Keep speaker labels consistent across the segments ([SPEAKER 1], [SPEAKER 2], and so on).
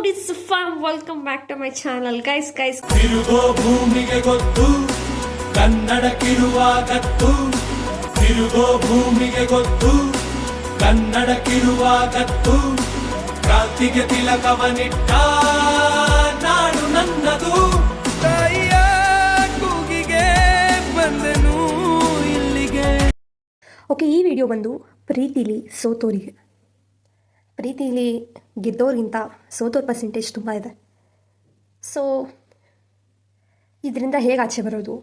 [SPEAKER 1] it's fam. Welcome back to my channel, guys.
[SPEAKER 2] ತಿರುಗೋ ಭೂಮಿಗೆ ಗೊತ್ತು ಕನ್ನಡಕ್ಕಿರುವ ಗತ್ತು. ತಿರುಗೋ ಭೂಮಿಗೆ ಗೊತ್ತು ಕನ್ನಡಕ್ಕಿರುವ ಗತ್ತು. ಕ್ರಾಂತಿಗೆ ತಿಲಕವನಿಟ್ಟ ನಾಡು ನನ್ನದು. ತಾಯಿಯ ಕೂಗಿಗೆ ಬಂದೆನು ಇಲ್ಲಿಗೆ.
[SPEAKER 1] ಓಕೆ, ಈ ವಿಡಿಯೋ ಬಂದು ಪ್ರೀತಿಲಿ ಸೋತೋರಿಗೆ. ಪ್ರೀತಿಲಿ ಗೆದ್ದೋರಿಗಿಂತ ಸೋತೋರ್ ಪರ್ಸೆಂಟೇಜ್ ತುಂಬ ಇದೆ. ಸೊ ಇದರಿಂದ ಹೇಗೆ ಆಚೆ ಬರೋದು,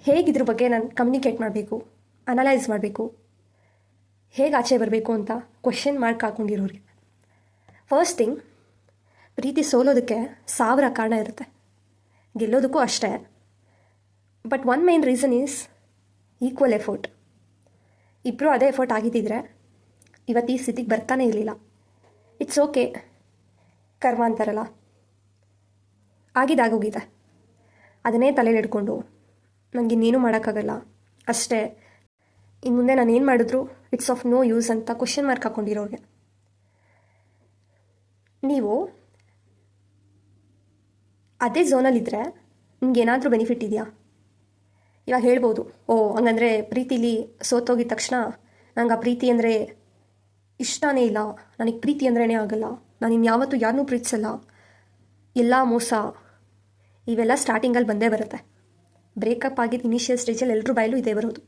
[SPEAKER 1] ಹೇಗೆ ಇದ್ರ ಬಗ್ಗೆ ನಾನು ಕಮ್ಯುನಿಕೇಟ್ ಮಾಡಬೇಕು, ಅನಲೈಸ್ ಮಾಡಬೇಕು, ಹೇಗೆ ಆಚೆ ಬರಬೇಕು ಅಂತ ಕ್ವೆಶ್ಚನ್ ಮಾರ್ಕ್ ಹಾಕ್ಕೊಂಡಿರೋರಿಗೆ. ಫಸ್ಟ್ ಥಿಂಗ್, ಪ್ರೀತಿ ಸೋಲೋದಕ್ಕೆ 1000 ಕಾರಣ ಇರುತ್ತೆ, ಗೆಲ್ಲೋದಕ್ಕೂ ಅಷ್ಟೇ. But one main reason is equal effort. ಇಬ್ಬರು ಅದೇ ಎಫರ್ಟ್ ಆಗಿದ್ದಿದ್ರೆ ಇವತ್ತು ಈ ಸ್ಥಿತಿಗೆ ಬರ್ತಾನೆ ಇರಲಿಲ್ಲ. ಇಟ್ಸ್ ಓಕೆ, ಕರ್ಮ ಅಂತಾರಲ್ಲ, ಆಗಿದ್ದಾಗೋಗಿದೆ. ಅದನ್ನೇ ತಲೆಯಲ್ಲಿ ಇಟ್ಕೊಂಡು ನನಗಿನ್ನೇನು ಮಾಡೋಕ್ಕಾಗಲ್ಲ ಅಷ್ಟೇ, ಇನ್ನು ಮುಂದೆ ನಾನು ಏನು ಮಾಡಿದ್ರು ಇಟ್ಸ್ ಆಫ್ ನೋ ಯೂಸ್ ಅಂತ ಕ್ವೆಶ್ಚನ್ ಮಾರ್ಕ್ ಹಾಕ್ಕೊಂಡಿರೋರಿಗೆ ನೀವು ಅದೇ ಝೋನಲ್ಲಿದ್ದರೆ ನಿಮ್ಗೇನಾದರೂ ಬೆನಿಫಿಟ್ ಇದೆಯಾ? ಇವಾಗ ಹೇಳ್ಬೋದು, ಹಂಗಂದರೆ ಪ್ರೀತಿಲಿ ಸೋತೋಗಿದ ತಕ್ಷಣ ನಂಗೆ ಆ ಪ್ರೀತಿ ಅಂದರೆ ಇಷ್ಟನೇ ಇಲ್ಲ, ನನಗೆ ಪ್ರೀತಿ ಅಂದ್ರೇ ಆಗಲ್ಲ, ನಾನು ಇನ್ಯಾವತ್ತೂ ಯಾರನ್ನೂ ಪ್ರೀತಿಸಲ್ಲ, ಎಲ್ಲ ಮೋಸ. ಇವೆಲ್ಲ ಸ್ಟಾರ್ಟಿಂಗಲ್ಲಿ ಬಂದೇ ಬರುತ್ತೆ. ಬ್ರೇಕಪ್ ಆಗಿದ್ದು ಇನಿಷಿಯಲ್ ಸ್ಟೇಜಲ್ಲಿ ಎಲ್ಲರೂ ಬಾಯಲ್ಲೂ ಇದೇ ಬರೋದು.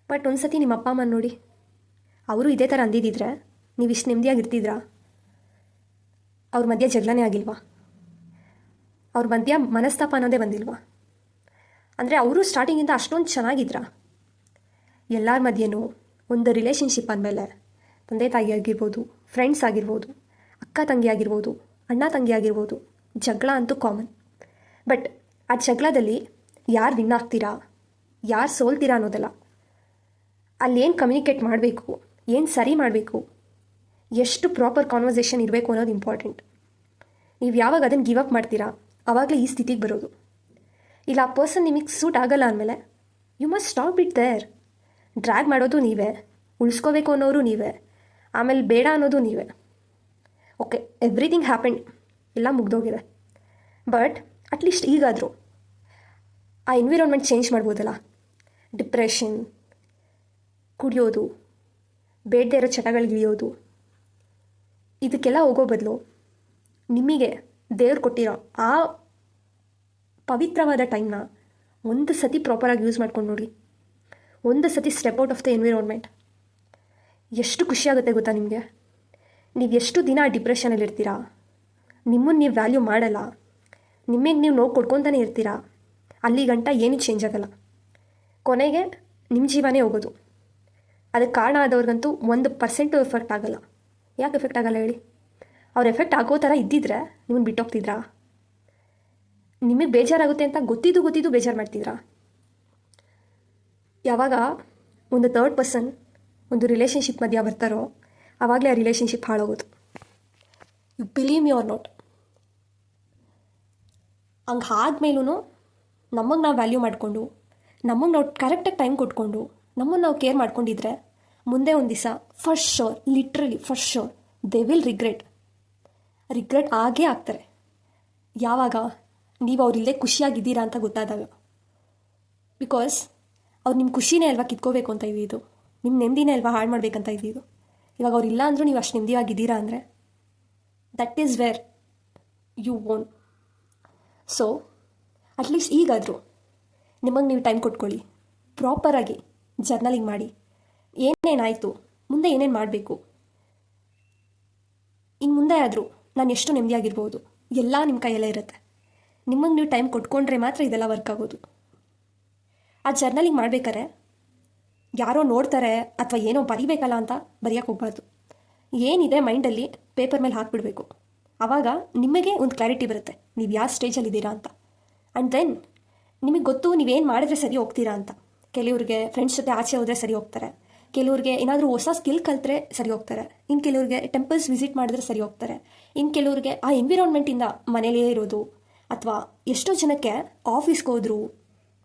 [SPEAKER 1] ಬಟ್ ಒಂದು ಸತಿ ನಿಮ್ಮ ಅಪ್ಪ ಅಮ್ಮ ನೋಡಿ, ಅವರು ಇದೇ ಥರ ಅಂದಿದ್ದಿದ್ರೆ ನೀವು ಇಷ್ಟು ನೆಮ್ಮದಿಯಾಗಿರ್ತಿದ್ರಾ? ಅವ್ರ ಮಧ್ಯೆ ಜಗಳನೇ ಆಗಿಲ್ವಾ? ಅವ್ರ ಮಧ್ಯ ಮನಸ್ತಾಪ ಅನ್ನೋದೇ ಬಂದಿಲ್ವಾ? ಅಂದರೆ ಅವರು ಸ್ಟಾರ್ಟಿಂಗಿಂದ ಅಷ್ಟೊಂದು ಚೆನ್ನಾಗಿದ್ರಾ? ಎಲ್ಲರ ಮಧ್ಯೆನೂ ಒಂದು ರಿಲೇಷನ್ಶಿಪ್ ಅಂದಮೇಲೆ ತಂದೆ ತಾಯಿ ಆಗಿರ್ಬೋದು, ಫ್ರೆಂಡ್ಸ್ ಆಗಿರ್ಬೋದು, ಅಕ್ಕ ತಂಗಿ ಆಗಿರ್ಬೋದು, ಅಣ್ಣ ತಂಗಿ ಆಗಿರ್ಬೋದು, ಜಗಳ ಅಂತೂ ಕಾಮನ್. ಬಟ್ ಆ ಜಗಳದಲ್ಲಿ ಯಾರು ವಿನ್ ಆಗ್ತೀರಾ, ಯಾರು ಸೋಲ್ತೀರಾ ಅನ್ನೋದಲ್ಲ. ಅಲ್ಲೇನು ಕಮ್ಯುನಿಕೇಟ್ ಮಾಡಬೇಕು, ಏನು ಸರಿ ಮಾಡಬೇಕು, ಎಷ್ಟು ಪ್ರಾಪರ್ ಕಾನ್ವರ್ಸೇಷನ್ ಇರಬೇಕು ಅನ್ನೋದು ಇಂಪಾರ್ಟೆಂಟ್. ನೀವು ಯಾವಾಗ ಅದನ್ನು ಗಿವ್ ಅಪ್ ಮಾಡ್ತೀರಾ ಆವಾಗಲೇ ಈ ಸ್ಥಿತಿಗೆ ಬರೋದು. ಇಲ್ಲ ಆ ಪರ್ಸನ್ ನಿಮಗೆ ಸೂಟ್ ಆಗಲ್ಲ ಅಂದಮೇಲೆ you must stop it there. Drag ಮಾಡೋದು ನೀವೇ, ಉಳಿಸ್ಕೋಬೇಕು ಅನ್ನೋರು ನೀವೇ, ಆಮೇಲೆ ಬೇಡ ಅನ್ನೋದು ನೀವೇ. ಓಕೆ, ಎವ್ರಿಥಿಂಗ್ ಹ್ಯಾಪೆಂಡ್, ಎಲ್ಲ ಮುಗ್ದೋಗಿದೆ. ಬಟ್ ಅಟ್ಲೀಸ್ಟ್ ಈಗಾದರೂ ಆ ಎನ್ವಿರಾನ್ಮೆಂಟ್ ಚೇಂಜ್ ಮಾಡ್ಬೋದಲ್ಲ. ಡಿಪ್ರೆಷನ್, ಕುಡಿಯೋದು, ಬೇಡದೇ ಇರೋ ಚಟಗಳಿಗಿಳಿಯೋದು, ಇದಕ್ಕೆಲ್ಲ ಹೋಗೋ ಬದಲು ನಿಮಗೆ ದೇವ್ರು ಕೊಟ್ಟಿರೋ ಆ ಪವಿತ್ರವಾದ ಟೈಮ್ನ ಒಂದು ಸತಿ ಪ್ರಾಪರಾಗಿ ಯೂಸ್ ಮಾಡ್ಕೊಂಡು ನೋಡಿ. ಒಂದು ಸತಿ step out of the environment. ಎಷ್ಟು ಖುಷಿಯಾಗುತ್ತೆ ಗೊತ್ತಾ ನಿಮಗೆ? ನೀವು ಎಷ್ಟು ದಿನ ಡಿಪ್ರೆಷನಲ್ಲಿ ಇರ್ತೀರಾ, ನಿಮ್ಮನ್ನು ನೀವು ವ್ಯಾಲ್ಯೂ ಮಾಡಲ್ಲ, ನಿಮಗೆ ನೀವು ನೋವು ಕೊಡ್ಕೊತಾನೆ ಇರ್ತೀರಾ, ಅಲ್ಲಿ ಗಂಟ ಏನೂ ಚೇಂಜ್ ಆಗಲ್ಲ. ಕೊನೆಗೆ ನಿಮ್ಮ ಜೀವನೇ ಹೋಗೋದು. ಅದಕ್ಕೆ ಕಾರಣ ಆದವ್ರಿಗಂತೂ 1% ಎಫೆಕ್ಟ್ ಆಗಲ್ಲ. ಯಾಕೆ ಎಫೆಕ್ಟ್ ಆಗಲ್ಲ ಹೇಳಿ? ಅವ್ರು ಎಫೆಕ್ಟ್ ಆಗೋ ಥರ ಇದ್ದಿದ್ರೆ ನಿಮ್ಮನ್ನು ಬಿಟ್ಟೋಗ್ತಿದ್ರಾ? ನಿಮಗೆ ಬೇಜಾರಾಗುತ್ತೆ ಅಂತ ಗೊತ್ತಿದ್ದು ಬೇಜಾರು ಮಾಡ್ತಿದ್ರಾ? ಯಾವಾಗ ಒಂದು ಥರ್ಡ್ ಪರ್ಸನ್ ಒಂದು ರಿಲೇಷನ್ಶಿಪ್ ಮಧ್ಯ ಬರ್ತಾರೋ ಆವಾಗಲೇ ಆ ರಿಲೇಷನ್ಶಿಪ್ ಹಾಳಾಗೋದು. You believe me or not. ಹಂಗೆ ಆದಮೇಲೂ ನಮಗೆ ನಾವು ವ್ಯಾಲ್ಯೂ ಮಾಡಿಕೊಂಡು, ನಮಗೆ ನಾವು ಕರೆಕ್ಟಾಗಿ ಟೈಮ್ ಕೊಟ್ಕೊಂಡು, ನಮ್ಮನ್ನು ನಾವು ಕೇರ್ ಮಾಡ್ಕೊಂಡಿದ್ರೆ ಮುಂದೆ ಒಂದು ದಿವಸ first sure, literally first sure they will regret ಆಗೇ ಆಗ್ತಾರೆ. ಯಾವಾಗ ನೀವು ಅವರಿಲ್ಲದೆ ಖುಷಿಯಾಗಿದ್ದೀರಾ ಅಂತ ಗೊತ್ತಾದಾಗ. ಬಿಕಾಸ್ ಅವ್ರು ನಿಮ್ಮ ಖುಷಿನೇ ಅಲ್ವಾ ಕಿತ್ಕೋಬೇಕು ಅಂತ ಇದ್ದಿದ್ದು, ನಿಮ್ಮ ನೆಮ್ಮದಿನೇ ಅಲ್ವಾ ಹಾಳು ಮಾಡಬೇಕಂತ ಇದ್ದಿದ್ದು. ಇವಾಗ ಅವ್ರಿಲ್ಲ ಅಂದರೂ ನೀವು ಅಷ್ಟು ನೆಮ್ಮದಿಯಾಗಿದ್ದೀರಾ ಅಂದರೆ that is where you won. So at least ಈಗಾದರೂ ನಿಮಗೆ ನೀವು ಟೈಮ್ ಕೊಟ್ಕೊಳ್ಳಿ, ಪ್ರಾಪರಾಗಿ ಜರ್ನಲಿಂಗ್ ಮಾಡಿ, ಏನೇನಾಯಿತು, ಮುಂದೆ ಏನೇನು ಮಾಡಬೇಕು, ಇನ್ನು ಮುಂದೆ ಆದರೂ ನಾನು ಎಷ್ಟು ನೆಮ್ಮದಿಯಾಗಿರ್ಬೋದು, ಎಲ್ಲ ನಿಮ್ಮ ಕೈಯಲ್ಲೇ ಇರುತ್ತೆ. ನಿಮಗೆ ನೀವು ಟೈಮ್ ಕೊಟ್ಕೊಂಡ್ರೆ ಮಾತ್ರ ಇದೆಲ್ಲ ವರ್ಕ್ ಆಗೋದು. ಆ ಜರ್ನಲಿಂಗ್ ಮಾಡಬೇಕಾರೆ ಯಾರೋ ನೋಡ್ತಾರೆ ಅಥವಾ ಏನೋ ಬರಿಬೇಕಲ್ಲ ಅಂತ ಬರೆಯೋಕ್ಕೆ ಹೋಗ್ಬಾರ್ದು. ಏನಿದೆ ಮೈಂಡಲ್ಲಿ ಪೇಪರ್ ಮೇಲೆ ಹಾಕಿಬಿಡಬೇಕು. ಆವಾಗ ನಿಮಗೆ ಒಂದು ಕ್ಲಾರಿಟಿ ಬರುತ್ತೆ ನೀವು ಯಾವ ಸ್ಟೇಜಲ್ಲಿದ್ದೀರಾ ಅಂತ. ಆ್ಯಂಡ್ ದೆನ್ ನಿಮಗೆ ಗೊತ್ತು ನೀವೇನು ಮಾಡಿದ್ರೆ ಸರಿ ಹೋಗ್ತೀರಾ ಅಂತ. ಕೆಲವ್ರಿಗೆ ಫ್ರೆಂಡ್ಸ್ ಜೊತೆ ಆಚೆ ಹೋದರೆ ಸರಿ ಹೋಗ್ತಾರೆ, ಕೆಲವ್ರಿಗೆ ಏನಾದರೂ ಹೊಸ ಸ್ಕಿಲ್ ಕಲಿತ್ರೆ ಸರಿ ಹೋಗ್ತಾರೆ, ಇನ್ನು ಕೆಲವ್ರಿಗೆ ಟೆಂಪಲ್ಸ್ ವಿಸಿಟ್ ಮಾಡಿದ್ರೆ ಸರಿ ಹೋಗ್ತಾರೆ, ಇನ್ನು ಕೆಲವ್ರಿಗೆ ಆ ಎನ್ವಿರಾನ್ಮೆಂಟಿಂದ ಮನೇಲೇ ಇರೋದು, ಅಥವಾ ಎಷ್ಟೋ ಜನಕ್ಕೆ ಆಫೀಸ್ಗೆ ಹೋದ್ರು,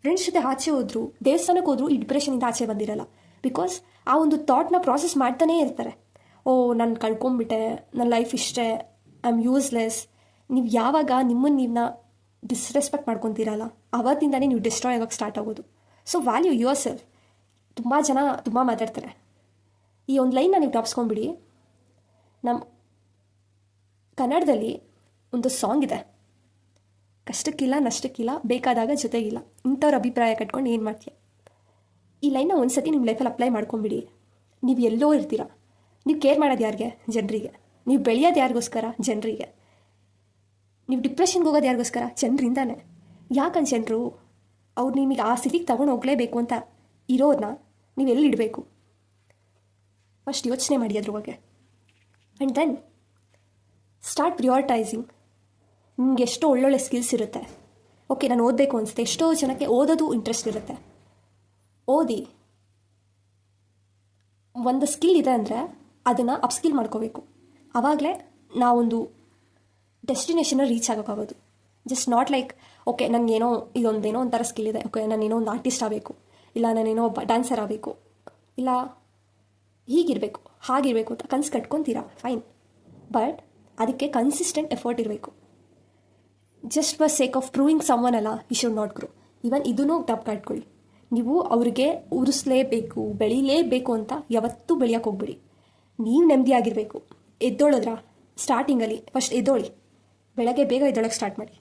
[SPEAKER 1] ಫ್ರೆಂಡ್ಸ್ ಜೊತೆ ಆಚೆ ಹೋದ್ರು, ದೇವಸ್ಥಾನಕ್ಕೆ ಹೋದ್ರು ಈ ಡಿಪ್ರೆಷನಿಂದ ಆಚೆ ಬಂದಿರಲ್ಲ. ಬಿಕಾಸ್ ಆ ಒಂದು ಥಾಟ್ನ ಪ್ರಾಸೆಸ್ ಮಾಡ್ತಾನೇ ಇರ್ತಾರೆ. ನಾನು ಕಳ್ಕೊಂಬಿಟ್ಟೆ, ನನ್ನ ಲೈಫ್ ಇಷ್ಟೇ ಐ ಆಮ್ ಯೂಸ್ಲೆಸ್. ನೀವು ಯಾವಾಗ ನಿಮ್ಮನ್ನು ನೀವನ್ನ ಡಿಸ್ರೆಸ್ಪೆಕ್ಟ್ ಮಾಡ್ಕೊತೀರಲ್ಲ, ಅವತ್ತಿಂದನೇ ನೀವು ಡಿಸ್ಟ್ರಾಯ್ ಆಗೋಕ್ಕೆ ಸ್ಟಾರ್ಟ್ ಆಗೋದು. So value your self. ತುಂಬ ಜನ ತುಂಬ ಮಾತಾಡ್ತಾರೆ. ಈ ಒಂದು ಲೈನ್ನ ನೀವು ಟಾಪ್ಸ್ಕೊಂಡ್ಬಿಡಿ. ನಮ್ಮ ಕನ್ನಡದಲ್ಲಿ ಒಂದು ಸಾಂಗ್ ಇದೆ, ಕಷ್ಟಕ್ಕಿಲ್ಲ ನಷ್ಟಕ್ಕಿಲ್ಲ ಬೇಕಾದಾಗ ಜೊತೆಗಿಲ್ಲ. ಇಂಥವ್ರ ಅಭಿಪ್ರಾಯ ಕಟ್ಕೊಂಡು ಏನು ಮಾಡ್ತೀಯ? ಈ ಲೈನ್ನ ಒಂದು ಸತಿ ನಿಮ್ಮ ಲೈಫಲ್ಲಿ ಅಪ್ಲೈ ಮಾಡ್ಕೊಂಬಿಡಿ. ನೀವು ಎಲ್ಲೋ ಇರ್ತೀರ. ನೀವು ಕೇರ್ ಮಾಡೋದು ಯಾರಿಗೆ? ಜನರಿಗೆ. ನೀವು ಬೆಳೆಯೋದು ಯಾರಿಗೋಸ್ಕರ? ಜನರಿಗೆ. ನೀವು ಡಿಪ್ರೆಷನ್ಗೆ ಹೋಗೋದು ಯಾರಿಗೋಸ್ಕರ? ಜನರಿಂದಾನೆ. ಯಾಕಂತ ಜನರು ಅವ್ರು ನಿಮಗೆ ಆ ಸ್ಥಿತಿಗೆ ತಗೊಂಡು ಹೋಗಲೇಬೇಕು ಅಂತ ಇರೋದನ್ನ ನೀವು ಎಲ್ಲಿ ಇಡಬೇಕು? ಫಸ್ಟ್ ಯೋಚನೆ ಮಾಡಿ ಅದ್ರ ಬಗ್ಗೆ. And then start prioritising. ನಿಮ್ಗೆ ಎಷ್ಟೋ ಒಳ್ಳೊಳ್ಳೆ ಸ್ಕಿಲ್ಸ್ ಇರುತ್ತೆ. ಓಕೆ, ನಾನು ಓದಬೇಕು ಅನಿಸುತ್ತೆ. ಎಷ್ಟೋ ಜನಕ್ಕೆ ಓದೋದು ಇಂಟ್ರೆಸ್ಟ್ ಇರುತ್ತೆ. ಓದಿ. ಒಂದು ಸ್ಕಿಲ್ ಇದೆ ಅಂದರೆ ಅದನ್ನು ಅಪ್ಸ್ಕಿಲ್ ಮಾಡ್ಕೋಬೇಕು. ಆವಾಗಲೇ ನಾವೊಂದು ಡೆಸ್ಟಿನೇಷನ್ನ ರೀಚ್ ಆಗೋಕ್ಕಾಗೋದು. ಜಸ್ಟ್ ನಾಟ್ ಲೈಕ್ ಓಕೆ ನನಗೇನೋ ಇದೊಂದೇನೋ ಒಂಥರ ಸ್ಕಿಲ್ ಇದೆ, ಓಕೆ ನಾನೇನೋ ಒಂದು ಆರ್ಟಿಸ್ಟ್ ಆಗಬೇಕು, ಇಲ್ಲ ನಾನೇನೋ ಒಬ್ಬ ಡ್ಯಾನ್ಸರ್ ಆಗಬೇಕು, ಇಲ್ಲ ಹೀಗಿರಬೇಕು ಹಾಗಿರಬೇಕು ಅಂತ ಕನಸು ಕಟ್ಕೊತೀರಾ, ಫೈನ್. ಬಟ್ ಅದಕ್ಕೆ ಕನ್ಸಿಸ್ಟೆಂಟ್ ಎಫರ್ಟ್ ಇರಬೇಕು. Just for sake of proving someone ಅಲ್ಲ, you should not grow. Even ಇದನ್ನೂ ಜ್ಞಾಪಕ ಇಟ್ಕೊಳ್ಳಿ. ನೀವು ಅವ್ರಿಗೆ ಉರಿಸಲೇಬೇಕು, ಬೆಳೀಲೇಬೇಕು ಅಂತ ಯಾವತ್ತೂ ಬೆಳೆಯೋಕೆ ಹೋಗ್ಬಿಡಿ. ನೀವು ನೆಮ್ಮದಿಯಾಗಿರಬೇಕು. ಎದ್ದೋಳಿದ್ರ ಸ್ಟಾರ್ಟಿಂಗಲ್ಲಿ ಫಸ್ಟ್ ಎದ್ದೋಳಿ. ಬೆಳಗ್ಗೆ ಬೇಗ ಎದ್ದೊಳಕ್ಕೆ ಸ್ಟಾರ್ಟ್ ಮಾಡಿ.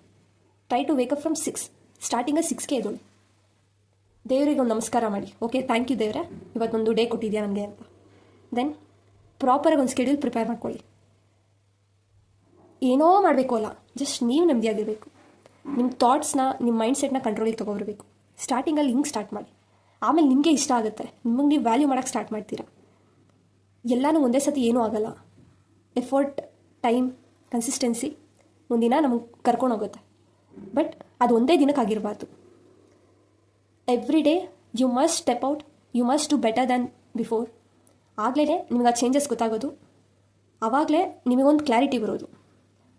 [SPEAKER 1] Try to wake up from 6. ಸ್ಟಾರ್ಟಿಂಗಲ್ಲಿ 6ಗೆ ಎದ್ದೋಳಿ. ದೇವರಿಗೆ ಒಂದು ನಮಸ್ಕಾರ ಮಾಡಿ. ಓಕೆ, ಥ್ಯಾಂಕ್ ಯು ದೇವರೇ, ಇವತ್ತೊಂದು ಡೇ ಕೊಟ್ಟಿದ್ಯಾ ನನಗೆ ಅಂತ. ದೆನ್ ಪ್ರಾಪರಾಗಿ ಒಂದು ಸ್ಕೆಡ್ಯೂಲ್ ಪ್ರಿಪೇರ್ ಮಾಡ್ಕೊಳ್ಳಿ. ಏನೋ ಮಾಡಬೇಕು ಅಲ್ಲ, ಜಸ್ಟ್ ನೀವು ನೆಮ್ಮದಿಯಾಗಿರಬೇಕು. ನಿಮ್ಮ ಥಾಟ್ಸ್ನ, ನಿಮ್ಮ ಮೈಂಡ್ಸೆಟ್ನ ಕಂಟ್ರೋಲಿಗೆ ತೊಗೊಬರ್ಬೇಕು. ಸ್ಟಾರ್ಟಿಂಗಲ್ಲಿ ಹಿಂಗೆ ಸ್ಟಾರ್ಟ್ ಮಾಡಿ. ಆಮೇಲೆ ನಿಮಗೆ ಇಷ್ಟ ಆಗುತ್ತೆ, ನಿಮಗೆ ನೀವು ವ್ಯಾಲ್ಯೂ ಮಾಡೋಕ್ಕೆ ಸ್ಟಾರ್ಟ್ ಮಾಡ್ತೀರಾ. ಎಲ್ಲನೂ ಒಂದೇ ಸತಿ ಏನೂ ಆಗಲ್ಲ. ಎಫರ್ಟ್, ಟೈಮ್, ಕನ್ಸಿಸ್ಟೆನ್ಸಿ ಒಂದಿನ ನಮಗೆ ಕರ್ಕೊಂಡು ಹೋಗುತ್ತೆ. ಬಟ್ ಅದು ಒಂದೇ ದಿನಕ್ಕಾಗಿರಬಾರ್ದು. Every day you must step out, you must do better than before. ಆಗಲೇ ನಿಮಗೆ ಆ ಚೇಂಜಸ್ ಗೊತ್ತಾಗೋದು. ಆವಾಗಲೇ ನಿಮಗೊಂದು ಕ್ಲಾರಿಟಿ ಬರೋದು.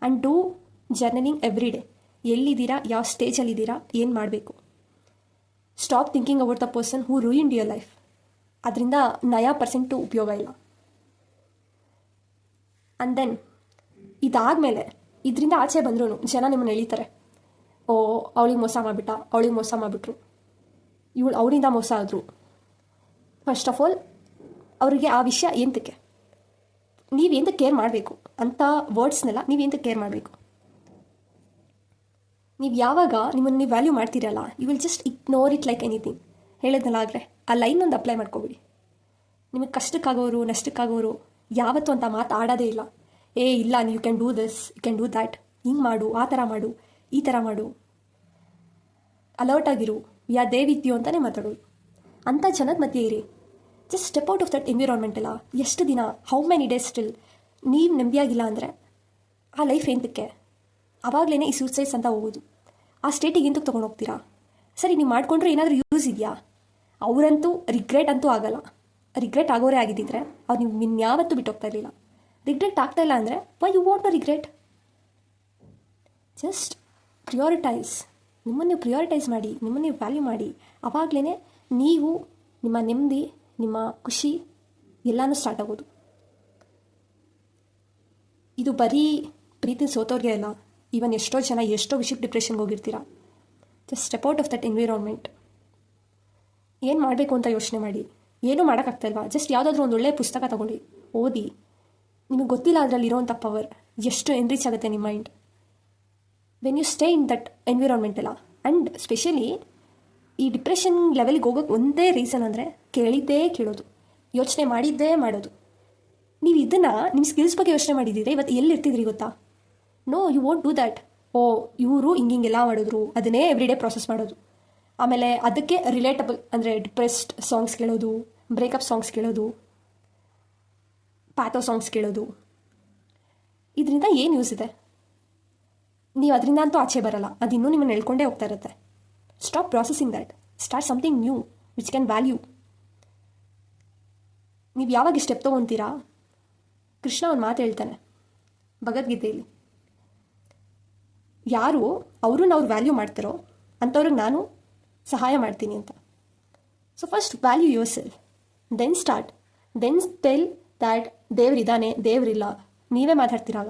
[SPEAKER 1] And do journaling every day. ಎಲ್ಲಿದ್ದೀರಾ, ಯಾವ ಸ್ಟೇಜಲ್ಲಿದ್ದೀರಾ, ಏನು ಮಾಡಬೇಕು. Stop thinking about the person who ruined your life. ಅದರಿಂದ 9% ಉಪಯೋಗ ಇಲ್ಲ. ಆ್ಯಂಡ್ ದೆನ್ ಇದಾದಮೇಲೆ ಇದರಿಂದ ಆಚೆ ಬಂದರೂ ಜನ ನಿಮ್ಮನ್ನು ಎಳಿತಾರೆ. ಓ, ಅವಳಿಗೆ ಮೋಸ ಮಾಡಿಬಿಟ್ಟ, ಅವಳಿಗೆ ಮೋಸ ಮಾಡಿಬಿಟ್ರು, ಇವಳು ಅವರಿಂದ ಮೋಸ ಆದರು. ಫಸ್ಟ್ ಆಫ್ ಆಲ್ ಅವರಿಗೆ ಆ ವಿಷಯ ಎಂತಕ್ಕೆ, ನೀವೇಂತ ಕೇರ್ ಮಾಡಬೇಕು ಅಂಥ ವರ್ಡ್ಸ್ನೆಲ್ಲ ನೀವೇಂತ ಕೇರ್ ಮಾಡಬೇಕು. ನೀವು ಯಾವಾಗ ನಿಮ್ಮನ್ನು ನೀವು ವ್ಯಾಲ್ಯೂ ಮಾಡ್ತೀರಲ್ಲ, you will just ignore it like anything. ಹೇಳಿದ್ನಲ್ಲ ಆಗಲೇ, ಆ ಲೈನ್ ಒಂದು ಅಪ್ಲೈ ಮಾಡ್ಕೊಬಿಡಿ. ನಿಮಗೆ ಕಷ್ಟಕ್ಕಾಗೋರು, ನಷ್ಟಕ್ಕಾಗೋರು ಯಾವತ್ತೂ ಅಂತ ಮಾತು ಆಡೋದೇ ಇಲ್ಲ. ಏ ಇಲ್ಲ, you can do this, you can do that, ಹಿಂಗೆ ಮಾಡು, ಆ ಥರ ಮಾಡು, ಈ ಥರ ಮಾಡು, ಅಲರ್ಟ್ ಆಗಿರು, ಯಾ ದೇವಿತ್ಯು ಅಂತಲೇ ಮಾತಾಡೋದು. ಅಂಥ ಜನದ ಮಧ್ಯೆ ಇರಿ. Just step out of that environment ಅಲ್ಲ. ಎಷ್ಟು ದಿನ, ಹೌ ಮೆನಿ ಡೇಸ್ ಸ್ಟಿಲ್ ನೀವು ನೆಮ್ಮದಿಯಾಗಿಲ್ಲ ಅಂದರೆ ಆ ಲೈಫ್ ಎಂತಕ್ಕೆ? ಆವಾಗಲೇ ಈ ಸೂಸೈಡ್ಸ್ ಅಂತ ಹೋಗೋದು. ಆ ಸ್ಟೇಟಿಗೆ ಎಂತಕ್ಕೆ ತೊಗೊಂಡು ಹೋಗ್ತೀರಾ? ಸರಿ, ನೀವು ಮಾಡಿಕೊಂಡ್ರೆ ಏನಾದರೂ ಯೂಸ್ ಇದೆಯಾ? ಅವರಂತೂ ರಿಗ್ರೆಟ್ ಅಂತೂ ಆಗಲ್ಲ. ರಿಗ್ರೆಟ್ ಆಗೋರೇ ಆಗಿದ್ದಿದ್ರೆ ಅವ್ರು ನೀವು ಇನ್ಯಾವತ್ತೂ ಬಿಟ್ಟು ಹೋಗ್ತಾ ಇರಲಿಲ್ಲ. ರಿಗ್ರೆಟ್ ಆಗ್ತಾ ಇಲ್ಲ ಅಂದರೆ why you want to regret? Just prioritise. ನಿಮ್ಮನ್ನು ನೀವು ಪ್ರಿಯಾರಿಟೈಸ್ ಮಾಡಿ, ನಿಮ್ಮನ್ನು ನೀವು ವ್ಯಾಲ್ಯೂ ಮಾಡಿ. ಆವಾಗಲೇ ನೀವು, ನಿಮ್ಮ ನೆಮ್ಮದಿ, ನಿಮ್ಮ ಖುಷಿ ಎಲ್ಲನೂ ಸ್ಟಾರ್ಟ್ ಆಗೋದು. ಇದು ಬರೀ ಪ್ರೀತಿ ಸೋತೋರಿಗೆ ಅಲ್ಲ. ಈವನ್ ಎಷ್ಟೋ ಜನ ಎಷ್ಟೋ ವಿಷಯಕ್ಕೆ ಡಿಪ್ರೆಷನ್ಗೆ ಹೋಗಿರ್ತೀರ. Just step out of that environment. ಏನು ಮಾಡಬೇಕು ಅಂತ ಯೋಚನೆ ಮಾಡಿ. ಏನೂ ಮಾಡೋಕ್ಕಾಗ್ತಾಯಿಲ್ವಾ? ಜಸ್ಟ್ ಯಾವುದಾದ್ರೂ ಒಂದು ಒಳ್ಳೆಯ ಪುಸ್ತಕ ತೊಗೊಂಡು ಓದಿ. ನಿಮಗೆ ಗೊತ್ತಿಲ್ಲ ಅದರಲ್ಲಿ ಇರೋವಂಥ ಪವರ್ ಎಷ್ಟು ಎನ್ರಿಚ್ ಆಗುತ್ತೆ ನಿಮ್ಮ mind when you stay in that environment ಅಲ್ಲ. ಆ್ಯಂಡ್ ಸ್ಪೆಷಲಿ ಈ ಡಿಪ್ರೆಷನ್ ಲೆವೆಲ್ಗೆ ಹೋಗೋಕ್ಕೆ ಒಂದೇ ರೀಸನ್ ಅಂದರೆ ಕೇಳಿದ್ದೇ ಕೇಳೋದು, ಯೋಚನೆ ಮಾಡಿದ್ದೇ ಮಾಡೋದು. ನೀವು ಇದನ್ನು ನಿಮ್ಮ ಸ್ಕಿಲ್ಸ್ ಬಗ್ಗೆ ಯೋಚನೆ ಮಾಡಿದ್ದೀರಿ, ಇವತ್ತು ಎಲ್ಲಿರ್ತಿದ್ರಿ ಗೊತ್ತಾ? No, you won't do that. ಓ, ಇವರು ಹಿಂಗೆಲ್ಲ ಮಾಡಿದ್ರು, ಅದನ್ನೇ ಎವ್ರಿ ಡೇ ಪ್ರಾಸೆಸ್ ಮಾಡೋದು. ಆಮೇಲೆ ಅದಕ್ಕೆ ರಿಲೇಟಬಲ್ ಅಂದರೆ ಡಿಪ್ರೆಸ್ಡ್ ಸಾಂಗ್ಸ್ ಕೇಳೋದು, ಬ್ರೇಕಪ್ ಸಾಂಗ್ಸ್ ಕೇಳೋದು, ಪ್ಯಾಥೋ ಸಾಂಗ್ಸ್ ಕೇಳೋದು. ಇದರಿಂದ ಏನು ಯೂಸ್ ಇದೆ? ನೀವು ಅದರಿಂದ ಅಂತೂ ಆಚೆ ಬರಲ್ಲ. ಅದು ಇನ್ನೂ ನಿಮ್ಮನ್ನು ಹೇಳ್ಕೊಂಡೇ ಹೋಗ್ತಾ ಇರುತ್ತೆ. Stop processing that. Start something new which can value. ನೀವು ಯಾವಾಗ ಸ್ಟೆಪ್ ತೊಗೊತೀರಾ? ಕೃಷ್ಣ ಒಂದು ಮಾತು ಹೇಳ್ತಾನೆ ಭಗವದ್ಗೀತೆಯಲ್ಲಿ, ಯಾರು ಅವ್ರನ್ನ ಅವ್ರು ವ್ಯಾಲ್ಯೂ ಮಾಡ್ತಾರೋ ಅಂಥವ್ರಿಗೆ ನಾನು ಸಹಾಯ ಮಾಡ್ತೀನಿ ಅಂತ. So first value yourself, then start, then tell that ದೇವರಿದ್ದಾನೆ, ದೇವರಿಲ್ಲ, ನೀವೇ ಮಾತಾಡ್ತಿರಾಗ.